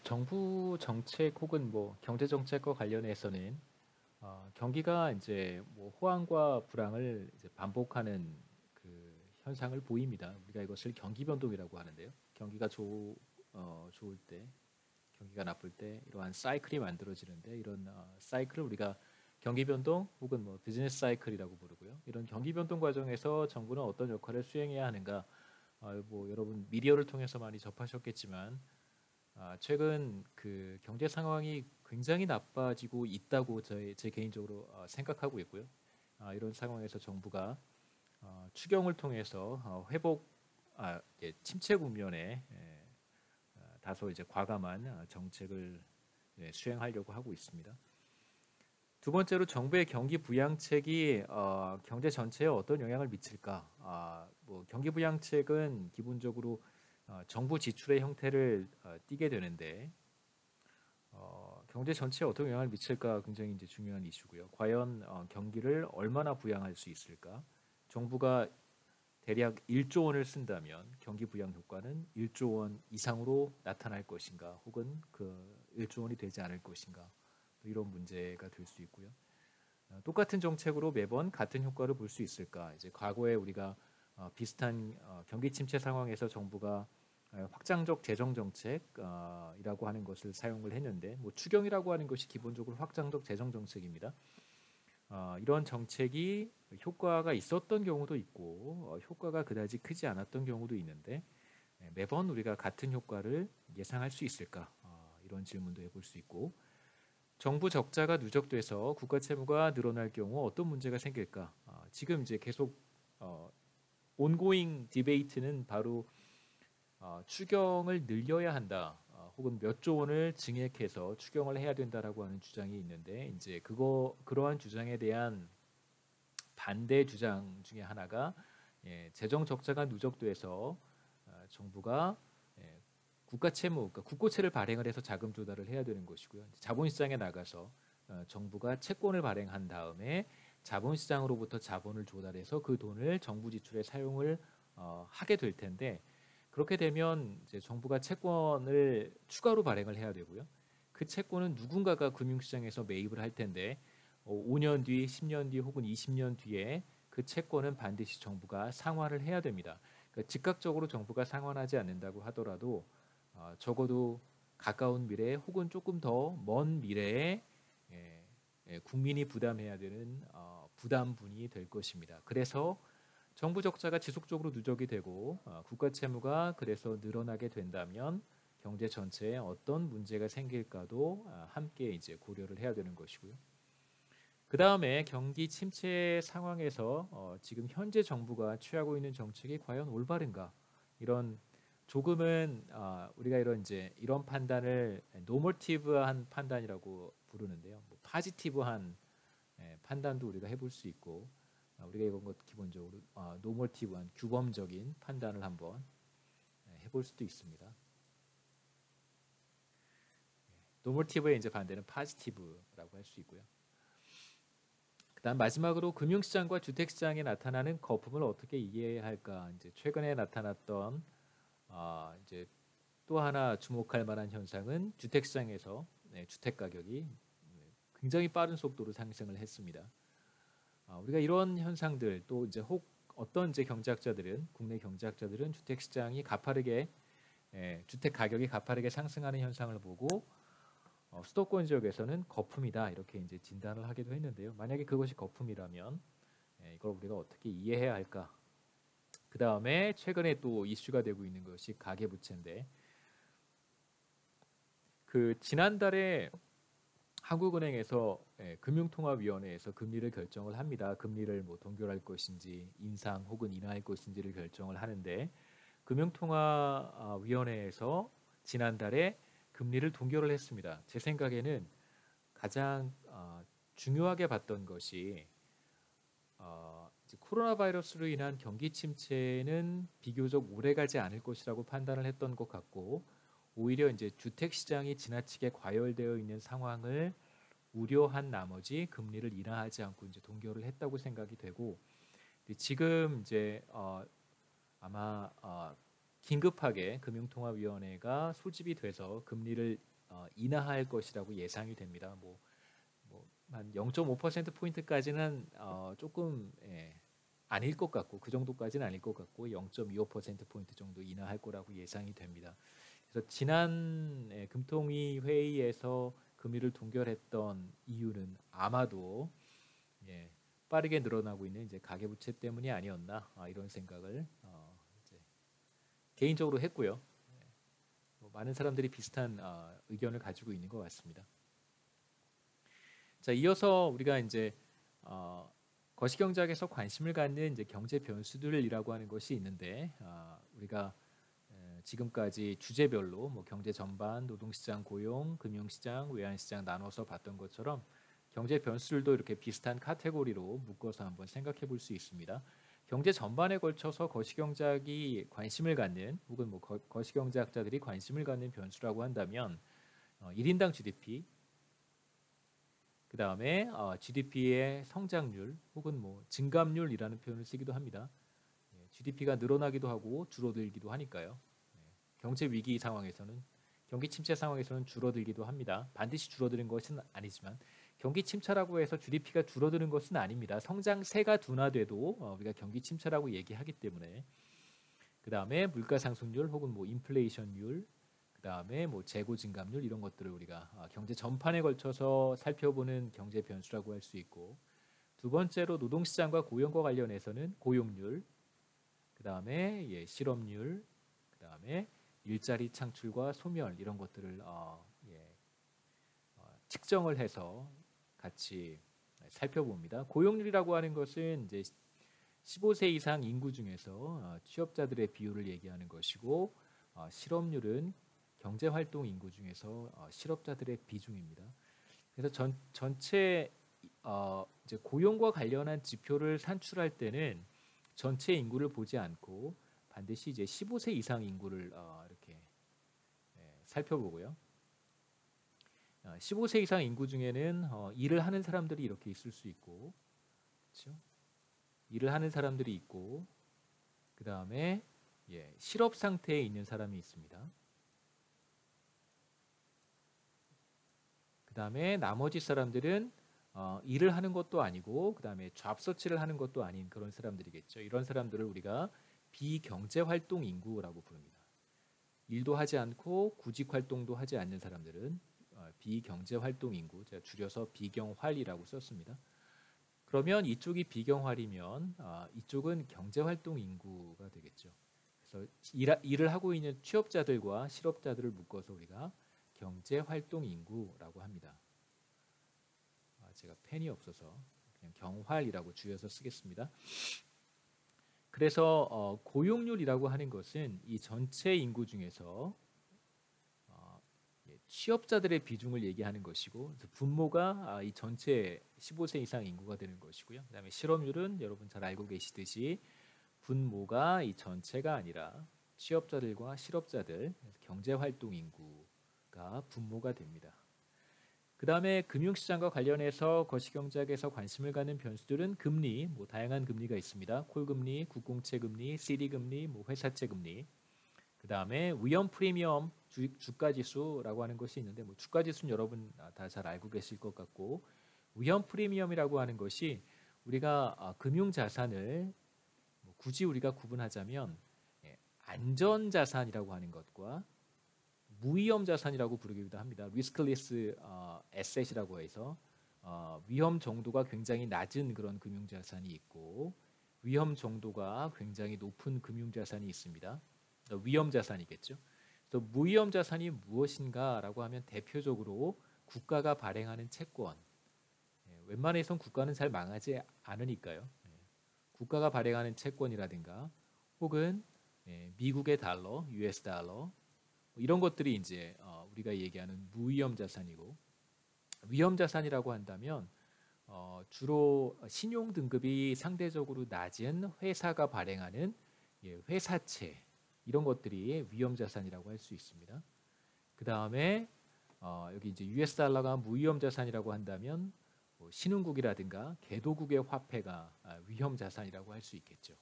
정부 정책 혹은 뭐 경제 정책과 관련해서는 경기가 이제 뭐 호황과 불황을 이제 반복하는 그 현상을 보입니다. 우리가 이것을 경기 변동이라고 하는데요. 경기가 좋을 때, 경기가 나쁠 때 이러한 사이클이 만들어지는데 이런 사이클을 우리가 경기 변동 혹은 뭐 비즈니스 사이클이라고 부르고요. 이런 경기 변동 과정에서 정부는 어떤 역할을 수행해야 하는가? 뭐 여러분 미디어를 통해서 많이 접하셨겠지만 최근 그 경제 상황이 굉장히 나빠지고 있다고 제 개인적으로 생각하고 있고요. 이런 상황에서 정부가 추경을 통해서 침체 국면에 다소 이제 과감한 정책을 수행하려고 하고 있습니다. 두 번째로 정부의 경기 부양책이 경제 전체에 어떤 영향을 미칠까? 뭐 경기 부양책은 기본적으로 정부 지출의 형태를 띠게 되는데 경제 전체에 어떤 영향을 미칠까 굉장히 이제 중요한 이슈고요. 과연 경기를 얼마나 부양할 수 있을까? 정부가 대략 1조 원을 쓴다면 경기 부양 효과는 1조 원 이상으로 나타날 것인가? 혹은 그 1조 원이 되지 않을 것인가? 이런 문제가 될 수 있고요. 똑같은 정책으로 매번 같은 효과를 볼 수 있을까? 이제 과거에 우리가 비슷한 경기 침체 상황에서 정부가 확장적 재정 정책이라고 하는 것을 사용을 했는데 뭐 추경이라고 하는 것이 기본적으로 확장적 재정 정책입니다. 이런 정책이 효과가 있었던 경우도 있고 효과가 그다지 크지 않았던 경우도 있는데 매번 우리가 같은 효과를 예상할 수 있을까? 이런 질문도 해볼 수 있고 정부 적자가 누적돼서 국가 채무가 늘어날 경우 어떤 문제가 생길까? 지금 이제 계속 온고잉 디베이트는 바로 추경을 늘려야 한다. 혹은 몇 조 원을 증액해서 추경을 해야 된다라고 하는 주장이 있는데 이제 그러한 주장에 대한 반대 주장 중에 하나가 재정 적자가 누적돼서 정부가 국가 채무, 그러니까 국고채를 발행을 해서 자금 조달을 해야 되는 것이고요. 자본시장에 나가서 정부가 채권을 발행한 다음에 자본시장으로부터 자본을 조달해서 그 돈을 정부 지출에 사용을 하게 될 텐데 그렇게 되면 이제 정부가 채권을 추가로 발행을 해야 되고요. 그 채권은 누군가가 금융시장에서 매입을 할 텐데 5년 뒤, 10년 뒤 혹은 20년 뒤에 그 채권은 반드시 정부가 상환을 해야 됩니다. 그러니까 즉각적으로 정부가 상환하지 않는다고 하더라도 적어도 가까운 미래 혹은 조금 더 먼 미래에 국민이 부담해야 되는 부담분이 될 것입니다. 그래서 정부 적자가 지속적으로 누적이 되고 국가 채무가 그래서 늘어나게 된다면 경제 전체에 어떤 문제가 생길까도 함께 이제 고려를 해야 되는 것이고요. 그 다음에 경기 침체 상황에서 지금 현재 정부가 취하고 있는 정책이 과연 올바른가? 이런 조금은 우리가 이런 판단을 노머티브한 판단이라고 부르는데요. 뭐 파지티브한 판단도 우리가 해볼 수 있고 우리가 이런 것 기본적으로 노머티브한 규범적인 판단을 한번 해볼 수도 있습니다. 노머티브의 이제 반대는 파지티브라고 할 수 있고요. 그다음 마지막으로 금융시장과 주택시장에 나타나는 거품을 어떻게 이해해야 할까? 이제 최근에 나타났던 이제 또 하나 주목할 만한 현상은 주택시장에서 주택 가격이 굉장히 빠른 속도로 상승을 했습니다. 우리가 이런 현상들 또 이제 어떤 이제 경제학자들은 국내 경제학자들은 주택시장이 가파르게 주택 가격이 가파르게 상승하는 현상을 보고 수도권 지역에서는 거품이다 이렇게 이제 진단을 하기도 했는데요. 만약에 그것이 거품이라면 이걸 우리가 어떻게 이해해야 할까? 그 다음에 최근에 또 이슈가 되고 있는 것이 가계부채인데 그 지난달에 한국은행에서 금융통화위원회에서 금리를 결정을 합니다. 금리를 뭐 동결할 것인지 인상 혹은 인하할 것인지를 결정을 하는데 금융통화위원회에서 지난달에 금리를 동결을 했습니다. 제 생각에는 가장 중요하게 봤던 것이 코로나 바이러스로 인한 경기 침체는 비교적 오래가지 않을 것이라고 판단을 했던 것 같고 오히려 이제 주택 시장이 지나치게 과열되어 있는 상황을 우려한 나머지 금리를 인하하지 않고 이제 동결을 했다고 생각이 되고 지금 이제 아마 긴급하게 금융통화위원회가 소집이 돼서 금리를 인하할 것이라고 예상이 됩니다. 한 0.5% 포인트까지는 조금 아닐 것 같고 그 정도까지는 아닐 것 같고 0.25% 포인트 정도 인하할 거라고 예상이 됩니다. 그래서 지난 금통위 회의에서 금리를 동결했던 이유는 아마도 빠르게 늘어나고 있는 이제 가계부채 때문이 아니었나 이런 생각을 이제 개인적으로 했고요. 많은 사람들이 비슷한 의견을 가지고 있는 것 같습니다. 자, 이어서 우리가 이제 거시경제학에서 관심을 갖는 이제 경제 변수들이라고 하는 것이 있는데 우리가 지금까지 주제별로 뭐 경제 전반, 노동시장, 고용, 금융시장, 외환시장 나눠서 봤던 것처럼 경제 변수들도 이렇게 비슷한 카테고리로 묶어서 한번 생각해 볼 수 있습니다. 경제 전반에 걸쳐서 거시경제학이 관심을 갖는 혹은 뭐 거시경제학자들이 관심을 갖는 변수라고 한다면 1인당 GDP, 그 다음에 GDP의 성장률 혹은 뭐 증감률이라는 표현을 쓰기도 합니다. GDP가 늘어나기도 하고 줄어들기도 하니까요. 경제 위기 상황에서는 경기 침체 상황에서는 줄어들기도 합니다. 반드시 줄어드는 것은 아니지만 경기 침체라고 해서 GDP가 줄어드는 것은 아닙니다. 성장세가 둔화돼도 우리가 경기 침체라고 얘기하기 때문에 그 다음에 물가 상승률 혹은 뭐 인플레이션율, 그 다음에 뭐 재고 증감률 이런 것들을 우리가 경제 전반에 걸쳐서 살펴보는 경제 변수라고 할 수 있고 두 번째로 노동시장과 고용과 관련해서는 고용률, 그 다음에 실업률, 그 다음에 일자리 창출과 소멸 이런 것들을 측정을 해서 같이 살펴봅니다. 고용률이라고 하는 것은 이제 15세 이상 인구 중에서 취업자들의 비율을 얘기하는 것이고 실업률은 경제활동 인구 중에서 실업자들의 비중입니다. 그래서 전체 이제 고용과 관련한 지표를 산출할 때는 전체 인구를 보지 않고 반드시 이제 15세 이상 인구를 이렇게 살펴보고요. 15세 이상 인구 중에는 일을 하는 사람들이 이렇게 있을 수 있고, 그렇죠? 일을 하는 사람들이 있고, 그 다음에 실업 상태에 있는 사람이 있습니다. 그 다음에 나머지 사람들은 일을 하는 것도 아니고, 그 다음에 잡서치를 하는 것도 아닌 그런 사람들이겠죠. 이런 사람들을 우리가 비경제활동 인구라고 부릅니다. 일도 하지 않고 구직 활동도 하지 않는 사람들은 비경제활동 인구, 제가 줄여서 비경활이라고 썼습니다. 그러면 이쪽이 비경활이면 이쪽은 경제활동 인구가 되겠죠. 그래서 일을 하고 있는 취업자들과 실업자들을 묶어서 우리가 경제활동 인구라고 합니다. 제가 펜이 없어서 그냥 경활이라고 줄여서 쓰겠습니다. 그래서 고용률이라고 하는 것은 이 전체 인구 중에서 취업자들의 비중을 얘기하는 것이고 분모가 이 전체 15세 이상 인구가 되는 것이고요. 그다음에 실업률은 여러분 잘 알고 계시듯이 분모가 이 전체가 아니라 취업자들과 실업자들, 경제활동 인구가 분모가 됩니다. 그 다음에 금융시장과 관련해서 거시경제학에서 관심을 갖는 변수들은 금리, 뭐 다양한 금리가 있습니다. 콜금리, 국공채 금리, CD금리, 뭐 회사채 금리. 그 다음에 위험 프리미엄, 주가지수라고 하는 것이 있는데 뭐 주가지수는 여러분 다 잘 알고 계실 것 같고 위험 프리미엄이라고 하는 것이 우리가 금융자산을 굳이 우리가 구분하자면 안전자산이라고 하는 것과 무위험 자산이라고 부르기도 합니다. 리스클리스 에셋이라고 해서 위험 정도가 굉장히 낮은 그런 금융자산이 있고 위험 정도가 굉장히 높은 금융자산이 있습니다. 위험 자산이겠죠. 그래서 무위험 자산이 무엇인가라고 하면 대표적으로 국가가 발행하는 채권. 웬만해선 국가는 잘 망하지 않으니까요. 국가가 발행하는 채권이라든가 혹은 미국의 달러, US 달러 이런 것들이 이제 우리가 얘기하는 무위험 자산이고 위험 자산이라고 한다면 주로 신용 등급이 상대적으로 낮은 회사가 발행하는 회사채 이런 것들이 위험 자산이라고 할 수 있습니다. 그 다음에 여기 이제 US 달러가 무위험 자산이라고 한다면 신흥국이라든가 개도국의 화폐가 위험 자산이라고 할 수 있겠죠.